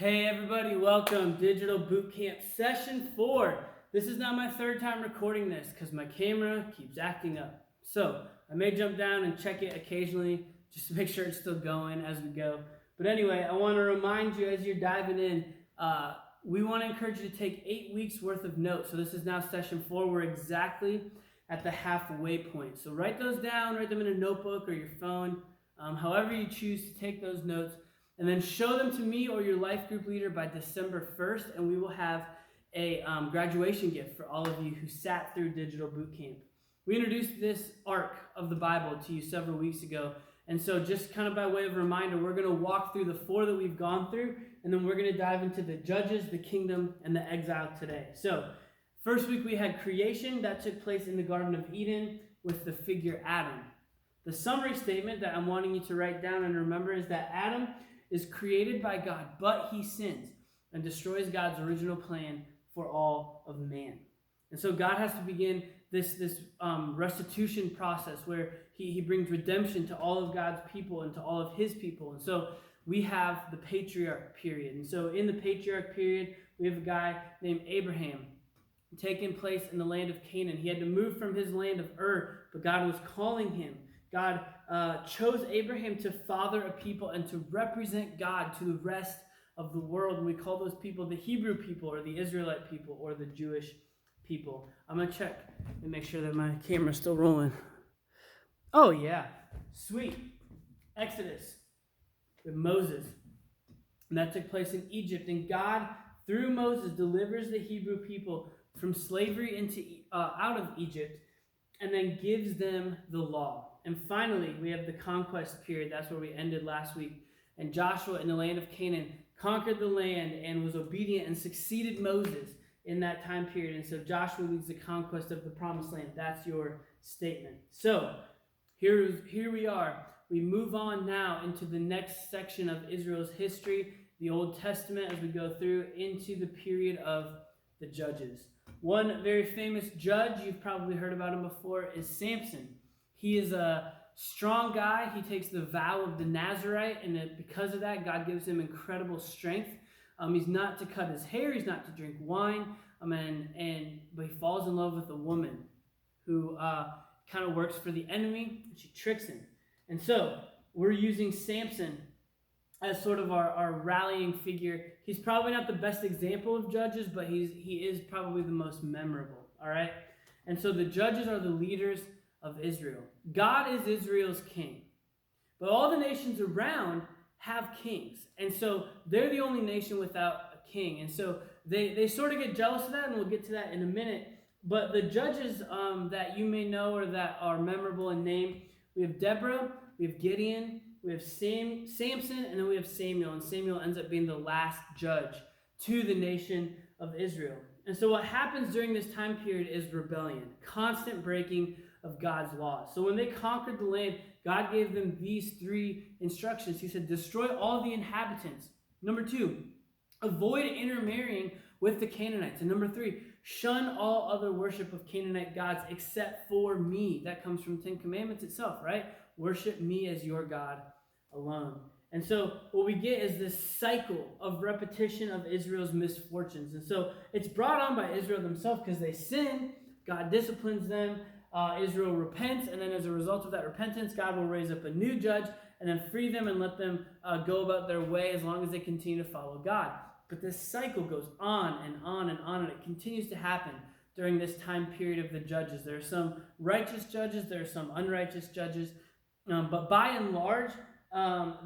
Hey everybody, welcome. Digital Bootcamp Session 4. This is now my third time recording this because my camera keeps acting up. So I may jump down and check it occasionally just to make sure it's still going as we go. But anyway, I want to remind you as you're diving in, we want to encourage you to take 8 weeks worth of notes. So this is now Session 4. We're exactly at the halfway point. So write those down, write them in a notebook or your phone, however you choose to take those notes. And then show them to me or your life group leader by December 1st, and we will have a graduation gift for all of you who sat through Digital Bootcamp. We introduced this arc of the Bible to you several weeks ago, and so just kind of by way of reminder, we're going to walk through the 4 that we've gone through, and then we're going to dive into the Judges, the Kingdom, and the Exile today. So, first week we had creation. That took place in the Garden of Eden with the figure Adam. The summary statement that I'm wanting you to write down and remember is that Adam is created by God, but he sins and destroys God's original plan for all of man. And so God has to begin this restitution process where he brings redemption to all of God's people and to all of his people. And so we have the patriarch period. And so in the patriarch period, we have a guy named Abraham taking place in the land of Canaan. He had to move from his land of Ur, but God was calling him. God chose Abraham to father a people and to represent God to the rest of the world. And we call those people the Hebrew people or the Israelite people or the Jewish people. I'm going to check and make sure that my camera's still rolling. Oh, yeah. Sweet. Exodus with Moses. And that took place in Egypt. And God, through Moses, delivers the Hebrew people from slavery out of Egypt and then gives them the law. And finally, we have the conquest period. That's where we ended last week. And Joshua in the land of Canaan conquered the land and was obedient and succeeded Moses in that time period. And so Joshua leads the conquest of the promised land. That's your statement. So here we are. We move on now into the next section of Israel's history, the Old Testament, as we go through into the period of the Judges. One very famous judge, you've probably heard about him before, is Samson. He is a strong guy. He takes the vow of the Nazarite, and because of that, God gives him incredible strength. He's not to cut his hair. He's not to drink wine. But he falls in love with a woman who kind of works for the enemy, and she tricks him. And so we're using Samson as sort of our rallying figure. He's probably not the best example of judges, but he is probably the most memorable, all right? And so the judges are the leaders of Israel. God is Israel's king. But all the nations around have kings. And so they're the only nation without a king. And so they sort of get jealous of that, and we'll get to that in a minute. But the judges that you may know or that are memorable in name, we have Deborah, we have Gideon, we have Samson, and then we have Samuel. And Samuel ends up being the last judge to the nation of Israel. And so what happens during this time period is rebellion, constant breaking of God's laws. So when they conquered the land, God gave them these 3 instructions. He said, destroy all the inhabitants. Number 2, avoid intermarrying with the Canaanites. And number 3, shun all other worship of Canaanite gods except for me. That comes from 10 Commandments itself, right? Worship me as your God alone. And so what we get is this cycle of repetition of Israel's misfortunes. And so it's brought on by Israel themselves because they sin. God disciplines them. Israel repents, and then as a result of that repentance, God will raise up a new judge and then free them and let them go about their way as long as they continue to follow God. But this cycle goes on and on and on, and it continues to happen during this time period of the judges. There are some righteous judges, there are some unrighteous judges, but by and large,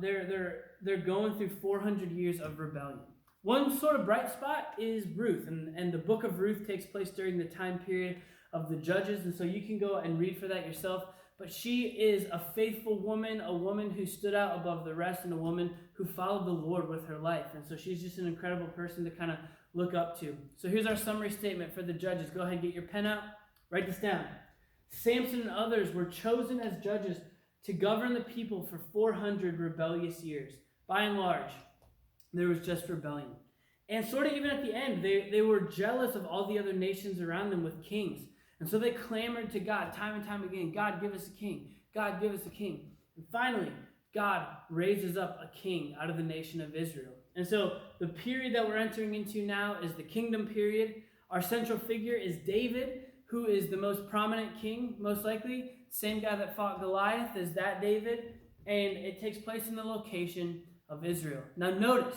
they're going through 400 years of rebellion. One sort of bright spot is Ruth, and the book of Ruth takes place during the time period of the judges, and so you can go and read for that yourself. But she is a faithful woman, a woman who stood out above the rest, and a woman who followed the Lord with her life. And so she's just an incredible person to kind of look up to. So here's our summary statement for the judges. Go ahead and get your pen out. Write this down. Samson and others were chosen as judges to govern the people for 400 rebellious years. By and large, there was just rebellion. And sort of even at the end, they were jealous of all the other nations around them with kings. And so they clamored to God time and time again, God, give us a king. God, give us a king. And finally, God raises up a king out of the nation of Israel. And so the period that we're entering into now is the kingdom period. Our central figure is David, who is the most prominent king, most likely. Same guy that fought Goliath as that David. And it takes place in the location of Israel. Now notice,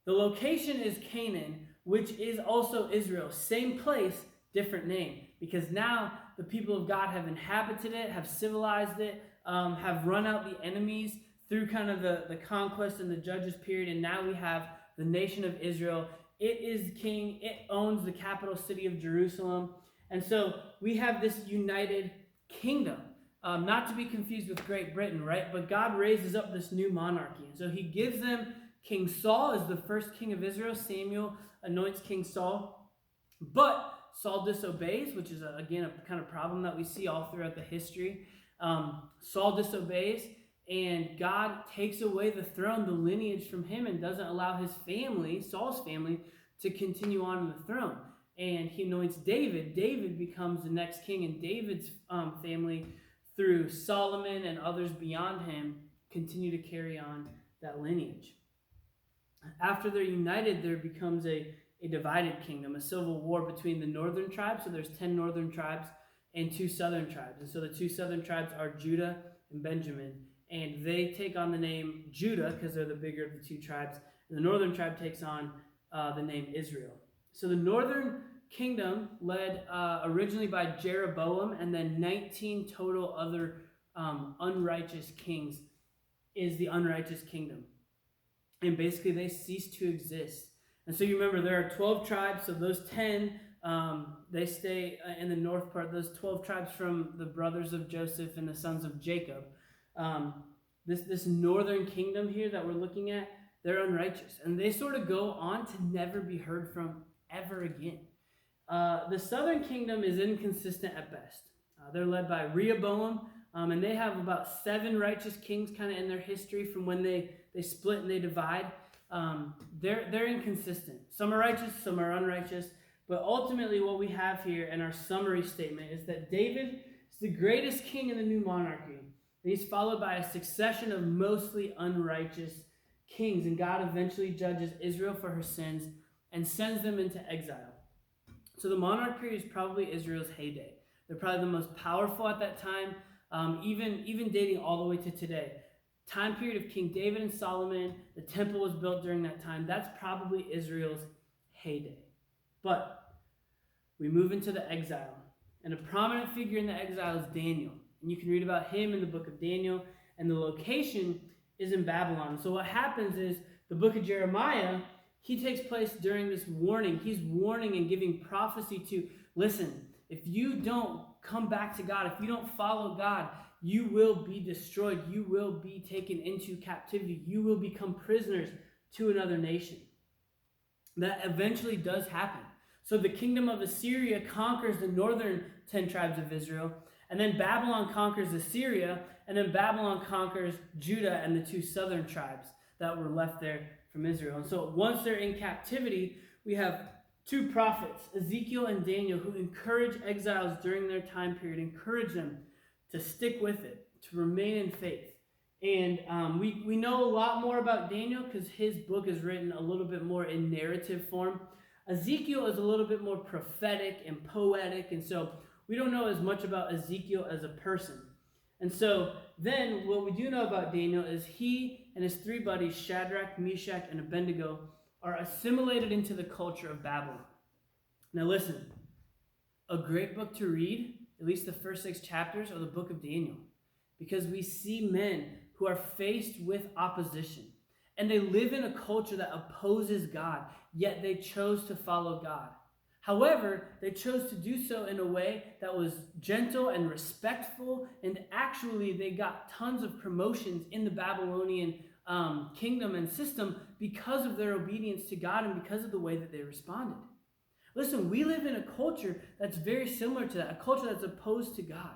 the location is Canaan, which is also Israel. Same place, different name. Because now the people of God have inhabited it, have civilized it, have run out the enemies through kind of the conquest and the judges period. And now we have the nation of Israel. It is king. It owns the capital city of Jerusalem. And so we have this united kingdom. Not to be confused with Great Britain, right? But God raises up this new monarchy. And so he gives them King Saul as the first king of Israel. Samuel anoints King Saul. But Saul disobeys, which is, again, a kind of problem that we see all throughout the history. Saul disobeys, and God takes away the throne, the lineage from him, and doesn't allow his family, Saul's family, to continue on in the throne. And he anoints David. David becomes the next king, and David's family, through Solomon and others beyond him, continue to carry on that lineage. After they're united, there becomes a divided kingdom, a civil war between the northern tribes. So there's 10 northern tribes and 2 southern tribes. And so the 2 southern tribes are Judah and Benjamin. And they take on the name Judah because they're the bigger of the 2 tribes. And the northern tribe takes on the name Israel. So the northern kingdom, led originally by Jeroboam and then 19 total other unrighteous kings, is the unrighteous kingdom. And basically they cease to exist. And so you remember there are 12 tribes, so those 10, they stay in the north part. Those 12 tribes from the brothers of Joseph and the sons of Jacob. This northern kingdom here that we're looking at, they're unrighteous. And they sort of go on to never be heard from ever again. The southern kingdom is inconsistent at best. They're led by Rehoboam, and they have about 7 righteous kings kind of in their history from when they split and they divide. They're inconsistent. Some are righteous, some are unrighteous. But ultimately what we have here in our summary statement is that David is the greatest king in the new monarchy. And he's followed by a succession of mostly unrighteous kings. And God eventually judges Israel for her sins and sends them into exile. So the monarch period is probably Israel's heyday. They're probably the most powerful at that time, even dating all the way to today. Time period of King David and Solomon, the temple was built during that time. That's probably Israel's heyday. But we move into the exile. And a prominent figure in the exile is Daniel. And you can read about him in the book of Daniel. And the location is in Babylon. So what happens is the book of Jeremiah, he takes place during this warning. He's warning and giving prophecy to, listen, if you don't come back to God, if you don't follow God, you will be destroyed. You will be taken into captivity. You will become prisoners to another nation. That eventually does happen. So the kingdom of Assyria conquers the northern 10 tribes of Israel, and then Babylon conquers Assyria, and then Babylon conquers Judah and the 2 southern tribes that were left there from Israel. And so once they're in captivity, we have 2 prophets, Ezekiel and Daniel, who encourage exiles during their time period, encourage them to stick with it, to remain in faith. And we know a lot more about Daniel because his book is written a little bit more in narrative form. Ezekiel is a little bit more prophetic and poetic, and so we don't know as much about Ezekiel as a person. And so then what we do know about Daniel is he and his 3 buddies, Shadrach, Meshach, and Abednego, are assimilated into the culture of Babylon. Now listen, a great book to read, at least the first 6 chapters, are the book of Daniel, because we see men who are faced with opposition, and they live in a culture that opposes God, yet they chose to follow God. However, they chose to do so in a way that was gentle and respectful, and actually they got tons of promotions in the Babylonian kingdom and system because of their obedience to God and because of the way that they responded. Listen, we live in a culture that's very similar to that, a culture that's opposed to God.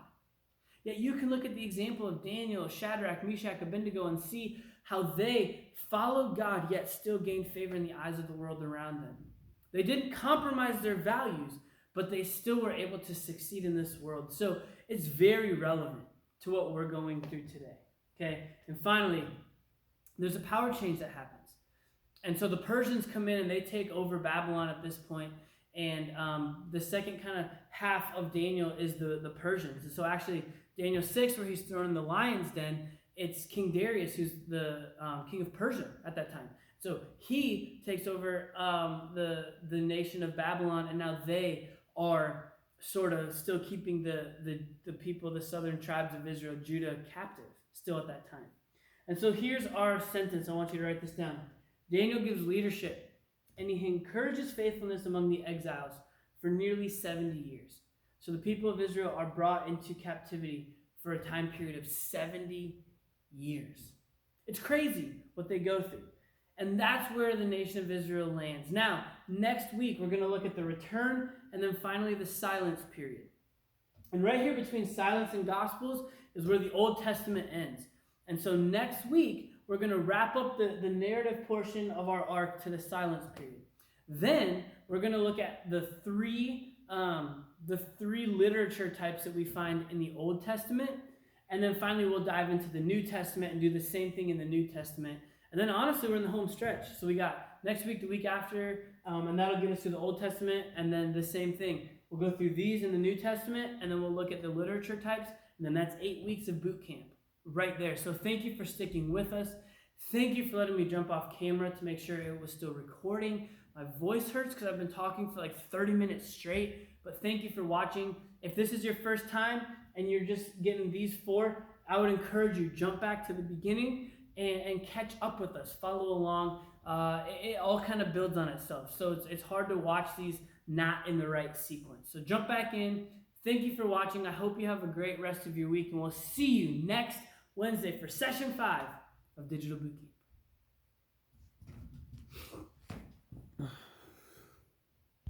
Yet you can look at the example of Daniel, Shadrach, Meshach, Abednego, and see how they followed God yet still gained favor in the eyes of the world around them. They didn't compromise their values, but they still were able to succeed in this world. So it's very relevant to what we're going through today. Okay, and finally, there's a power change that happens. And so the Persians come in and they take over Babylon at this point. And the second kind of half of Daniel is the Persians. And so actually, Daniel 6, where he's thrown in the lion's den, it's King Darius, who's the king of Persia at that time. So he takes over the nation of Babylon, and now they are sort of still keeping the people, the southern tribes of Israel, Judah, captive still at that time. And so here's our sentence. I want you to write this down. Daniel gives leadership, and he encourages faithfulness among the exiles for nearly 70 years. So the people of Israel are brought into captivity for a time period of 70 years. It's crazy what they go through. And that's where the nation of Israel lands. Now, next week, we're going to look at the return and then finally the silence period. And right here between silence and Gospels is where the Old Testament ends. And so next week, we're going to wrap up the narrative portion of our arc to the silence period. Then we're going to look at the three literature types that we find in the Old Testament. And then finally, we'll dive into the New Testament and do the same thing in the New Testament. And then honestly, we're in the home stretch. So we got next week, the week after, and that'll get us through the Old Testament. And then the same thing. We'll go through these in the New Testament, and then we'll look at the literature types. And then that's 8 weeks of boot camp right there. So thank you for sticking with us. Thank you for letting me jump off camera to make sure it was still recording. My voice hurts because I've been talking for like 30 minutes straight. But thank you for watching. If this is your first time and you're just getting these 4, I would encourage you, jump back to the beginning and catch up with us. Follow along. It all kind of builds on itself. So it's hard to watch these not in the right sequence. So jump back in. Thank you for watching. I hope you have a great rest of your week, and we'll see you next Wednesday for session 5 of Digital Bootcamp.